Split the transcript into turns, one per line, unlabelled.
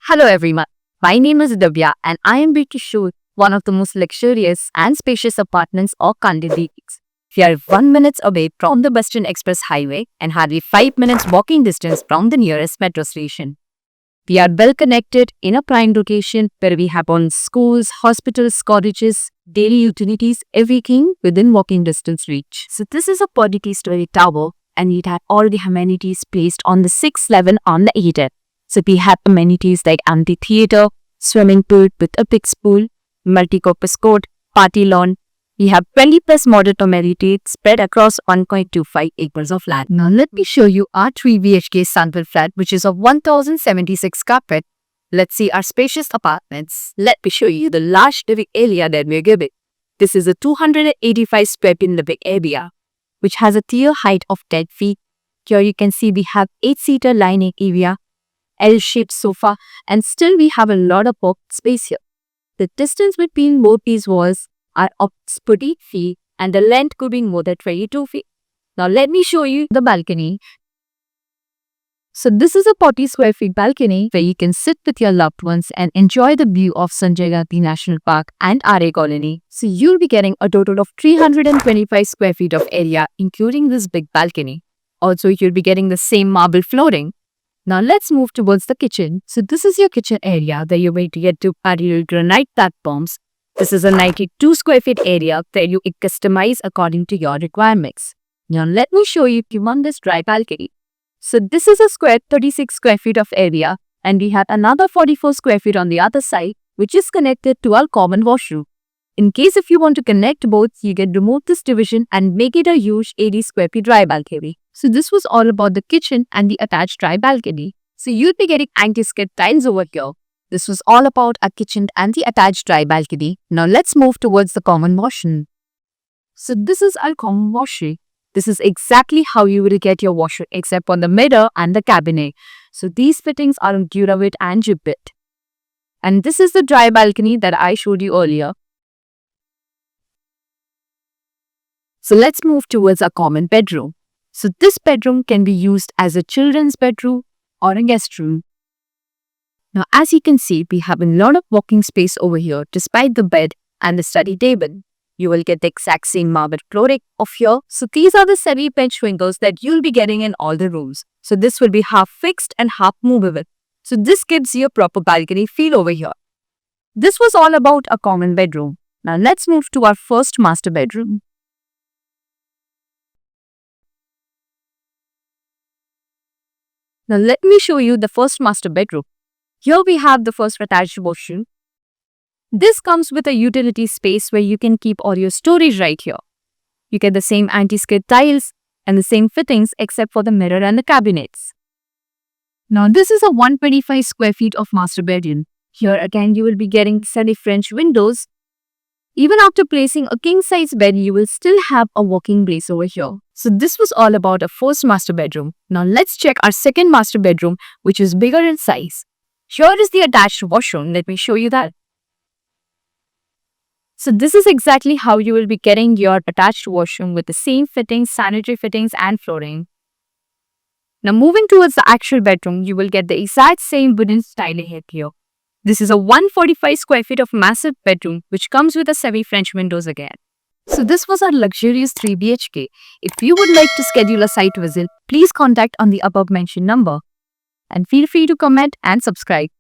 Hello everyone, my name is Divya and I am here to show one of the most luxurious and spacious apartments of Kandivali. We are 1 minute away from the Western Express Highway and hardly 5 minutes walking distance from the nearest metro station. We are well connected in a prime location where we have on schools, hospitals, colleges, daily utilities, everything within walking distance reach. So this is a 40-story tower and it had all the amenities placed on the 6th level on the 8th. So we have amenities like amphitheater, swimming pool with a fixed pool, multi-purpose court, party lawn. We have 20 plus modern amenities spread across 1.25 acres of land. Now let me show you our 3 BHK sample flat which is of 1076 square feet. Let's see our spacious apartments. Let me show you the large living area that we're giving. This is a 285 square feet living area which has a tier height of 10 feet. Here you can see we have 8-seater dining area, L-shaped sofa, and still we have a lot of work space here. The distance between both these walls are of 40 feet and the length could be more than 22 feet. Now let me show you the balcony. So this is a 40 square feet balcony where you can sit with your loved ones and enjoy the view of Sanjay Gandhi National Park and RA Colony. So you'll be getting a total of 325 square feet of area including this big balcony. Also you'll be getting the same marble flooring. Now let's move towards the kitchen. So this is your kitchen area where you're going to get to patio granite platforms. This is a 92 square feet area where you customize according to your requirements. Now let me show you humongous dry balcony. So this is a 36 square feet of area and we have another 44 square feet on the other side which is connected to our common washroom. In case if you want to connect both, you can remove this division and make it a huge 80 square feet dry balcony. So this was all about the kitchen and the attached dry balcony. So you'll be getting anti-skid tiles over here. This was all about a kitchen and the attached dry balcony. Now let's move towards the common washroom. So this is our common washroom. This is exactly how you will get your washer except on the mirror and the cabinet. So these fittings are on Duravit and Jibbit. And this is the dry balcony that I showed you earlier. So let's move towards our common bedroom. So this bedroom can be used as a children's bedroom or a guest room. Now as you can see, we have a lot of walking space over here despite the bed and the study table. You will get the exact same marble flooring of here. So these are the semi-bench windows that you'll be getting in all the rooms. So this will be half fixed and half movable. So this gives you a proper balcony feel over here. This was all about a common bedroom. Now let's move to our first master bedroom. Now let me show you the first master bedroom. Here we have the first attached washroom. This comes with a utility space where you can keep all your storage right here. You get the same anti-skid tiles and the same fittings except for the mirror and the cabinets. Now this is a 125 square feet of master bedroom. Here again you will be getting semi-French windows. Even after placing a king-size bed, you will still have a walking place over here. So this was all about a first master bedroom. Now let's check our second master bedroom which is bigger in size. Here is the attached washroom. Let me show you that. So this is exactly how you will be getting your attached washroom with the same fittings, sanitary fittings and flooring. Now moving towards the actual bedroom, you will get the exact same wooden styling here. This is a 145 square feet of massive bedroom which comes with a semi-French windows again. So this was our luxurious 3 BHK. If you would like to schedule a site visit, please contact on the above mentioned number. And feel free to comment and subscribe.